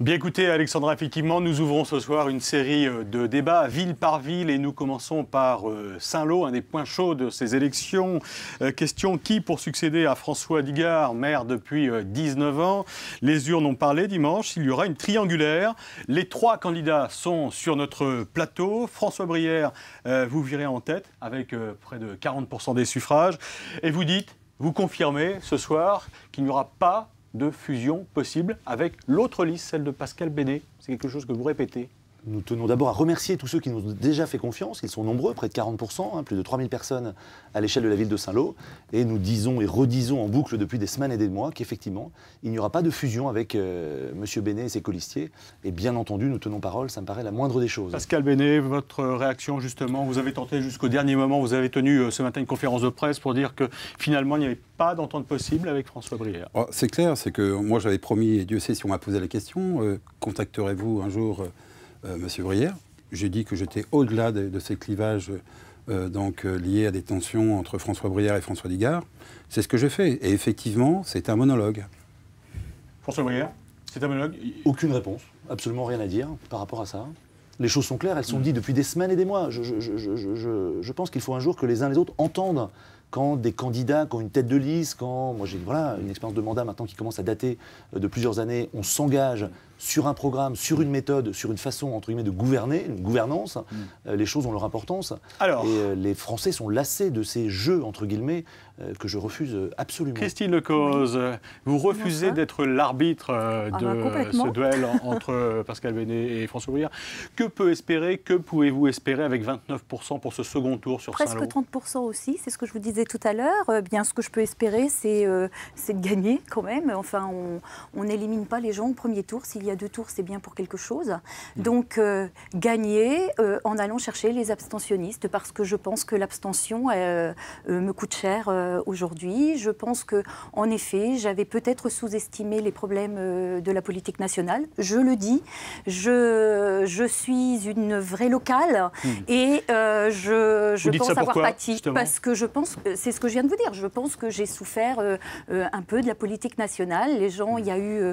Bien écoutez, Alexandra, effectivement, nous ouvrons ce soir une série de débats ville par ville et nous commençons par Saint-Lô, un des points chauds de ces élections. Question qui pour succéder à François Digard, maire depuis 19 ans. Les urnes ont parlé dimanche, il y aura une triangulaire. Les trois candidats sont sur notre plateau. François Brière, vous virez en tête avec près de 40% des suffrages. Et vous dites, vous confirmez ce soir qu'il n'y aura pas de fusion possible avec l'autre liste, celle de Pascal Bennet. C'est quelque chose que vous répétez. Nous tenons d'abord à remercier tous ceux qui nous ont déjà fait confiance. Ils sont nombreux, près de 40%, plus de 3000 personnes à l'échelle de la ville de Saint-Lô. Et nous disons et redisons en boucle depuis des semaines et des mois qu'effectivement, il n'y aura pas de fusion avec M. Bennet et ses colistiers. Et bien entendu, nous tenons parole, ça me paraît la moindre des choses. Pascal Bennet, votre réaction justement, vous avez tenté jusqu'au dernier moment, vous avez tenu ce matin une conférence de presse pour dire que finalement, il n'y avait pas d'entente possible avec François Brière. Oh, c'est clair, c'est que moi j'avais promis, et Dieu sait si on m'a posé la question, contacterez-vous un jour Monsieur Brière. J'ai dit que j'étais au-delà de ces clivages liés à des tensions entre François Brière et François Digard. C'est ce que j'ai fait. Et effectivement, c'est un monologue. François Brière, c'est un monologue. Aucune réponse, absolument rien à dire par rapport à ça. Les choses sont claires, elles sont dites depuis des semaines et des mois. Je pense qu'il faut un jour que les uns les autres entendent quand des candidats, quand une tête de liste, quand moi j'ai une expérience de mandat maintenant qui commence à dater de plusieurs années, on s'engage sur un programme, sur une méthode, sur une façon entre guillemets de gouverner, une gouvernance, les choses ont leur importance. Alors, et les Français sont lassés de ces jeux entre guillemets que je refuse absolument. Christine Lecoz, vous refusez d'être l'arbitre de ce duel entre Pascal Bennet et François Brière. Que pouvez-vous espérer avec 29% pour ce second tour sur Saint-Lô? Presque 30% aussi, c'est ce que je vous disais tout à l'heure. Bien, ce que je peux espérer, c'est de gagner quand même. Enfin, on n'élimine pas les gens au premier tour. S'il y a deux tours, c'est bien pour quelque chose. Donc, gagner en allant chercher les abstentionnistes, parce que je pense que l'abstention me coûte cher aujourd'hui. Je pense que, en effet, j'avais peut-être sous-estimé les problèmes de la politique nationale. Je le dis, je suis une vraie locale et je pense avoir pâti parce que je pense, c'est ce que je viens de vous dire, je pense que j'ai souffert un peu de la politique nationale. Les gens, il y a eu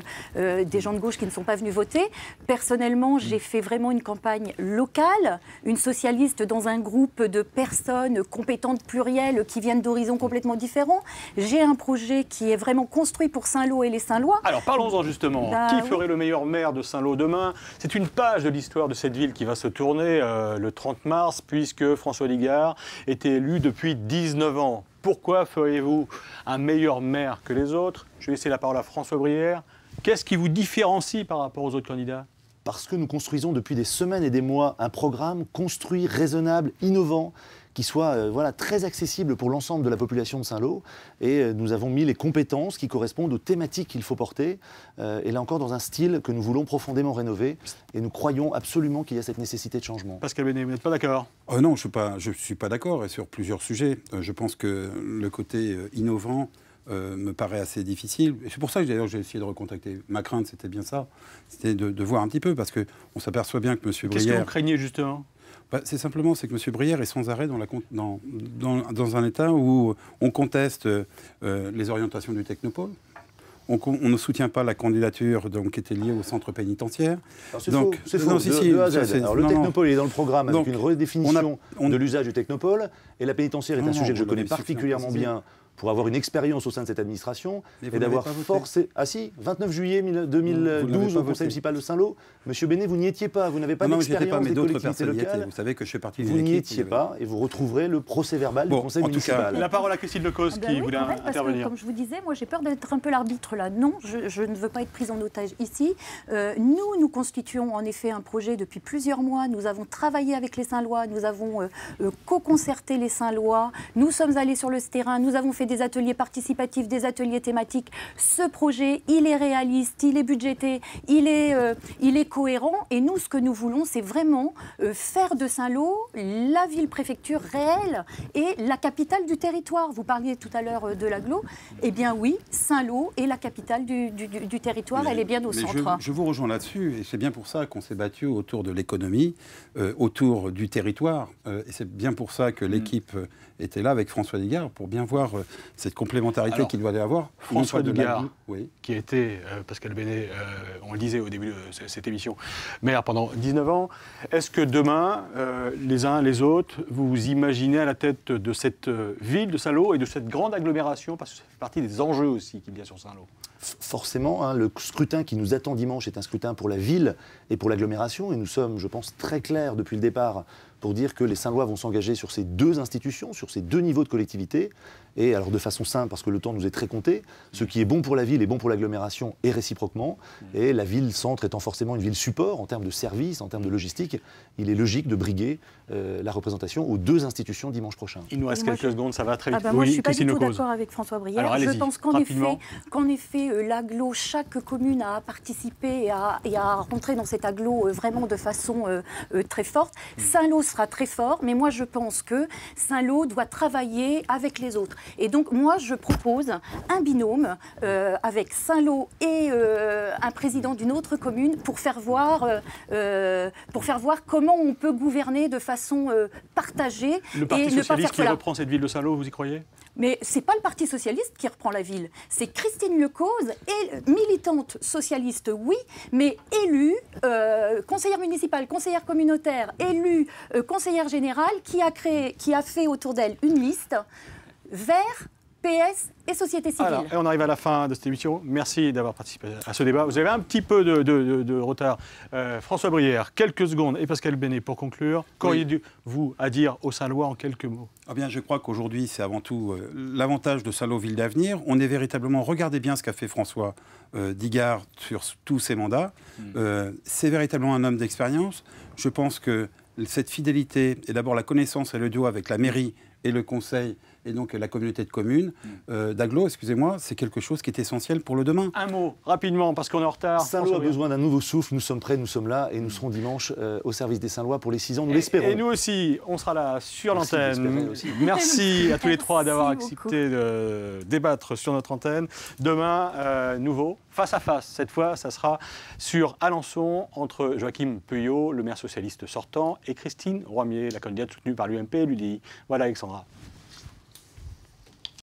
des gens de gauche qui ne sont pas venus voter. Personnellement, j'ai fait vraiment une campagne locale, une socialiste dans un groupe de personnes compétentes plurielles qui viennent d'horizons complètement différents. J'ai un projet qui est vraiment construit pour Saint-Lô et les Saint-Lois. Alors parlons-en justement. Qui ferait le meilleur maire de Saint-Lô demain? C'est une page de l'histoire de cette ville qui va se tourner le 30 mars, puisque François Digard était élu depuis 19 ans. Pourquoi feriez-vous un meilleur maire que les autres? Je vais laisser la parole à François Brière. Qu'est-ce qui vous différencie par rapport aux autres candidats? Parce que nous construisons depuis des semaines et des mois un programme construit, raisonnable, innovant, qui soit très accessible pour l'ensemble de la population de Saint-Lô. Et nous avons mis les compétences qui correspondent aux thématiques qu'il faut porter. Et là encore, dans un style que nous voulons profondément rénover. Et nous croyons absolument qu'il y a cette nécessité de changement. Pascal Bennet, vous n'êtes pas d'accord? Non, je ne suis pas d'accord, et sur plusieurs sujets. Je pense que le côté innovant me paraît assez difficile. Et c'est pour ça que d'ailleurs j'ai essayé de recontacter. Ma crainte, c'était bien ça. C'était de voir un petit peu, parce qu'on s'aperçoit bien que M. Brière... Qu'est-ce que vous craignez justement? C'est simplement que M. Brière est sans arrêt dans un état où on conteste les orientations du Technopôle. On ne soutient pas la candidature qui était liée au centre pénitentiaire. C'est faux. Le Technopôle est dans le programme avec une redéfinition de l'usage du Technopôle. Et la pénitentiaire est un sujet que je connais particulièrement bien pour avoir une expérience au sein de cette administration et d'avoir forcé... Ah si, 29 juillet 2012 au conseil municipal de Saint-Lô. Monsieur Bennet, vous n'y étiez pas, vous n'avez pas d'expérience des collectivités locales. Vous savez que je fais partie d'une équipe. Vous n'y étiez pas et vous retrouverez le procès-verbal du conseil municipal. La parole à Christine Lecoz qui voulait intervenir. Comme je vous disais, moi j'ai peur d'être un peu l'arbitre là. Non, je ne veux pas être prise en otage ici. Nous constituons en effet un projet depuis plusieurs mois. Nous avons travaillé avec les Saint-Lois, nous avons co-concerté les Saint-Lois, nous sommes allés sur le terrain, nous avons fait des ateliers participatifs, des ateliers thématiques. Ce projet, il est réaliste, il est budgété, il est cohérent. Et nous, ce que nous voulons, c'est vraiment faire de Saint-Lô la ville-préfecture réelle et la capitale du territoire. Vous parliez tout à l'heure de l'agglo. Eh bien oui, Saint-Lô est la capitale du territoire, elle est bien au centre. Je vous rejoins là-dessus, et c'est bien pour ça qu'on s'est battu autour de l'économie, autour du territoire. Et c'est bien pour ça que l'équipe était là avec François Digard, pour bien voir cette complémentarité Alors, qu'il doit y avoir. François Digard, oui. qui a été, Pascal Bénet, on le disait au début de cette émission, maire pendant 19 ans, est-ce que demain, les uns les autres, vous imaginez à la tête de cette ville de Saint-Lô et de cette grande agglomération, parce que ça fait partie des enjeux aussi qu'il y a sur Saint-Lô? Forcément, hein, le scrutin qui nous attend dimanche est un scrutin pour la ville et pour l'agglomération. Et nous sommes, je pense, très clairs depuis le départ pour dire que les Saint-Lois vont s'engager sur ces deux institutions, sur ces deux niveaux de collectivité. Et alors de façon simple, parce que le temps nous est très compté, ce qui est bon pour la ville est bon pour l'agglomération et réciproquement. Et la ville-centre étant forcément une ville support en termes de services, en termes de logistique, il est logique de briguer la représentation aux deux institutions dimanche prochain. Il nous reste quelques secondes, ça va très vite. Moi, je ne suis pas du tout d'accord avec François Brière. Alors, je pense qu'en effet, l'agglo, chaque commune a participé et a rentré dans cet agglo vraiment de façon très forte. Saint-Lô sera très fort, mais moi, je pense que Saint-Lô doit travailler avec les autres. Et donc, moi, je propose un binôme avec Saint-Lô et un président d'une autre commune pour faire voir comment on peut gouverner de façon partagée. Le Parti et ne pas socialiste faire qui reprend cette ville de Saint-Lô, vous y croyez? Mais ce n'est pas le Parti socialiste qui reprend la ville. C'est Christine Lecause, militante socialiste, oui, mais élue, conseillère municipale, conseillère communautaire, élue, conseillère générale, qui a fait autour d'elle une liste Vert, PS et société civile. Alors, et on arrive à la fin de cette émission. Merci d'avoir participé à ce débat. Vous avez un petit peu de retard. François Brière, quelques secondes, et Pascal Bénet pour conclure. Qu'auriez-vous à dire aux Saint-Lois en quelques mots? Eh bien, je crois qu'aujourd'hui, c'est avant tout l'avantage de Saint-Lô Ville d'Avenir. On est véritablement, regardez bien ce qu'a fait François Digard sur tous ses mandats. C'est véritablement un homme d'expérience. Je pense que cette fidélité, et d'abord la connaissance et le duo avec la mairie et le conseil, et donc la communauté de communes, d'agglo, excusez-moi, c'est quelque chose qui est essentiel pour le demain. Un mot, rapidement, parce qu'on est en retard. Saint-Lô a besoin d'un nouveau souffle, nous sommes prêts, nous sommes là, et nous serons dimanche au service des Saint-Lois pour les 6 ans, nous l'espérons. Et nous aussi, on sera là sur l'antenne. Merci à tous les trois d'avoir accepté de débattre sur notre antenne. Demain, nouveau, face à face. Cette fois, ça sera sur Alençon, entre Joachim Peuillot, le maire socialiste sortant, et Christine Roimier, la candidate soutenue par l'UMP et l'UDI. Voilà, Alexandra.